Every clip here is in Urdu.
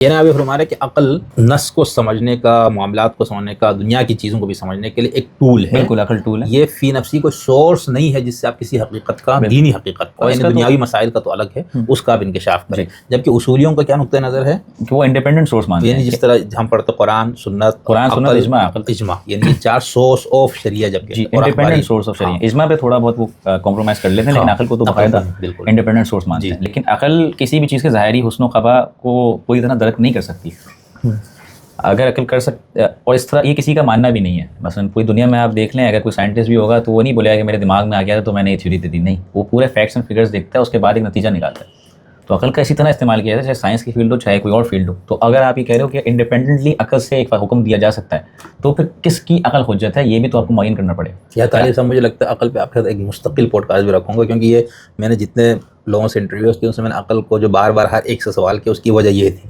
یہ نا ابھی فرما رہے کہ عقل نص کو سمجھنے کا، معاملات کو سمجھنے کا، دنیا کی چیزوں کو بھی سمجھنے کے لیے ایک ٹول ہے. بالکل عقل ٹول ہے. یہ فی نفسی کو سورس نہیں ہے جس سے آپ کسی حقیقت کا، دینی حقیقت کا، یعنی دنیاوی مسائل کا تو الگ ہے، اس کا بھی انکشاف کریں. جبکہ اصولیوں کا کیا نقطہ نظر ہے کہ وہ انڈیپینڈنٹ سورس مانتے ہیں. یعنی جس طرح ہم پڑھتے قرآن سنت اجماع، اجماع، یعنی چار سورس آف شریعہ، جبکہ انڈیپینڈنٹ سورس آف شریعہ. اجماع پہ تھوڑا بہت وہ کمپرومائز کر لیتے ہیں، لیکن عقل کو تو باقاعدہ انڈیپینڈنٹ سورس مانتے ہیں. لیکن عقل کسی بھی چیز کے ظاہری حسن و قباح کو پوری طرح درک نہیں کر سکتی. اگر عقل کر سکتے، اور اس طرح یہ کسی کا ماننا بھی نہیں ہے. مثلا پوری دنیا میں آپ دیکھ لیں، اگر کوئی سائنٹسٹ بھی ہوگا تو وہ نہیں بولے گا کہ میرے دماغ میں آ گیا تو میں نے یہ تھیوری دے دی. نہیں، وہ پورے فیکٹس اینڈ فگرس دیکھتا ہے، اس کے بعد ایک نتیجہ نکالتا ہے. تو عقل کا اسی طرح استعمال کیا جاتا ہے، چاہے سائنس کی فیلڈ ہو چاہے کوئی اور فیلڈ ہو. تو اگر آپ یہ کہہ رہے ہو کہ انڈیپینڈنٹلی عقل سے ایک حکم دیا جا سکتا ہے، تو پھر کس کی عقل حجت ہے، یہ بھی تو آپ کو معین کرنا پڑے. یا طالب صاحب، مجھے لگتا ہے عقل پہ آپ کے ساتھ ایک مستقل پوڈ کاسٹ بھی رکھوں گا، کیونکہ یہ میں نے جتنے لوگوں سے انٹرویوز کیے، ان سے میں نے عقل کو جو بار بار ہر ایک سے سوال کیا، اس کی وجہ یہ تھی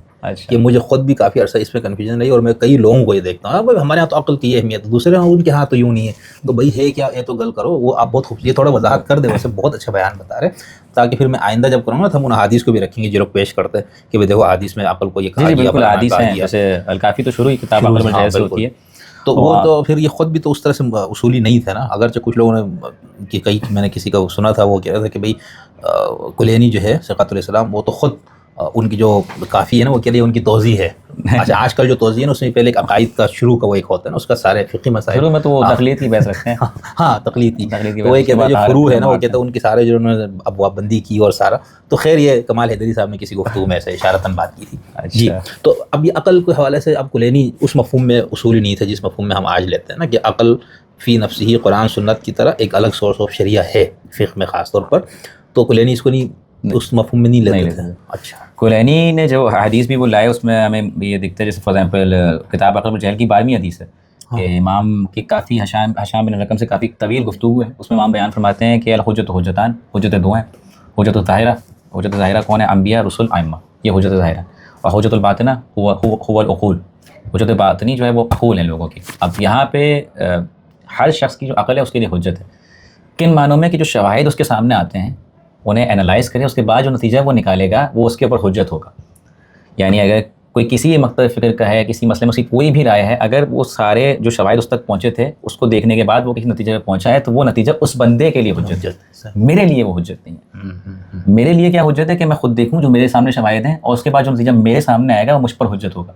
کہ مجھے خود بھی کافی عرصہ اس میں کنفیوژن رہی، اور میں کئی لوگوں کو یہ دیکھتا ہوں بھائی ہمارے یہاں تو عقل کی اہمیت، دوسرے یہاں ان کے ہاں تو یوں نہیں ہے. تو بھائی ہے کیا، یہ تو گل کرو. وہ آپ بہت خوبصورت تھوڑا وضاحت کر دیں، ویسے بہت اچھا بیان بتا رہے، تاکہ پھر میں آئندہ جب کروں گا تو ہم ان احادیث کو بھی رکھیں گے جو لوگ پیش کرتے ہیں کہ بھائی دیکھو حدیث میں عقل کو یہ کہا گیا. بالکل حدیث ہیں، جیسے الکافی تو شروع ہی کتاب عقل میں جیسے ہوتی ہے. تو وہ تو پھر یہ خود بھی تو اس طرح سے اصولی نہیں تھا نا. اگرچہ کچھ لوگوں نے کہ کئی، میں نے کسی کا سنا تھا، وہ کہہ رہا تھا کہ بھائی کلینی جو ہے ثقۃ الاسلام، وہ تو خود ان کی جو کافی ہے نا، وہ کہہ رہی ہے ان کی توضیح ہے. اچھا، آج کل جو توضیح ہے نا، اس میں پہلے ایک عقائد کا شروع کا وہ ایک ہوتا ہے نا، اس کا سارے فقہی مسائل شروع میں تو وہ تقلید کی بحث رکھتے ہیں. ہاں، تقلید کی. وہ یہ کہتے ہیں جو فروع ہے نا، وہ کہتے ہیں ان کے سارے جو انہوں نے ابواب بندی کی اور سارا. تو خیر، یہ کمال حیدری صاحب نے کسی گفتگو میں ایسے اشارتاً بات کی تھی. جی، تو اب یہ عقل کے حوالے سے اب کلینی اس مفہوم میں اصولی نہیں تھا جس مفہوم میں ہم آج لیتے ہیں نا، کہ عقل فی نفسی ہی قرآن سنت کی طرح ایک الگ سورس آف شریعہ ہے فقہ میں خاص طور پر. تو کلینی اس کو نہیں، اس مفہوم میں نہیں لیتے تھے. اچھا، کلینی نے جو حدیث بھی وہ لائے، اس میں ہمیں یہ دکھتا ہے، جیسے فار ایگزامپل کتاب عقل الجہل کی 12ویں حدیث ہے کہ امام کی کافی حشام بن الحکم سے کافی طویل گفتگو ہے. اس میں امام بیان فرماتے ہیں کہ الحجت حجتان، حجت دو ہیں. حجت ظاہرہ، حجت ظاہرہ کون ہے؟ انبیاء، رسول، ائمہ، یہ حجت ظاہرہ. اور حجت الباطنہ هو العقول، حجت باطنی جو ہے وہ عقول ہیں لوگوں کی. اب یہاں پہ ہر شخص کی جو عقل ہے اس کے لیے حجت ہے. کن معنوں میں؟ کہ جو شواہد اس کے سامنے آتے ہیں انہیں انالائز کرے، اس کے بعد جو نتیجہ وہ نکالے گا وہ اس کے اوپر حجت ہوگا. یعنی اگر کوئی کسی مقطع فکر کا ہے، کسی مسئلے میں اس کی کوئی بھی رائے ہے، اگر وہ سارے جو شواہد اس تک پہنچے تھے اس کو دیکھنے کے بعد وہ کسی نتیجے پہ پہنچا ہے، تو وہ نتیجہ اس بندے کے لیے حجت ہے. میرے لیے وہ حجت نہیں ہے. میرے لیے کیا حجت ہے؟ کہ میں خود دیکھوں جو میرے سامنے شواہد ہیں، اور اس کے بعد جو نتیجہ میرے سامنے آئے گا وہ مجھ پر حجت ہوگا.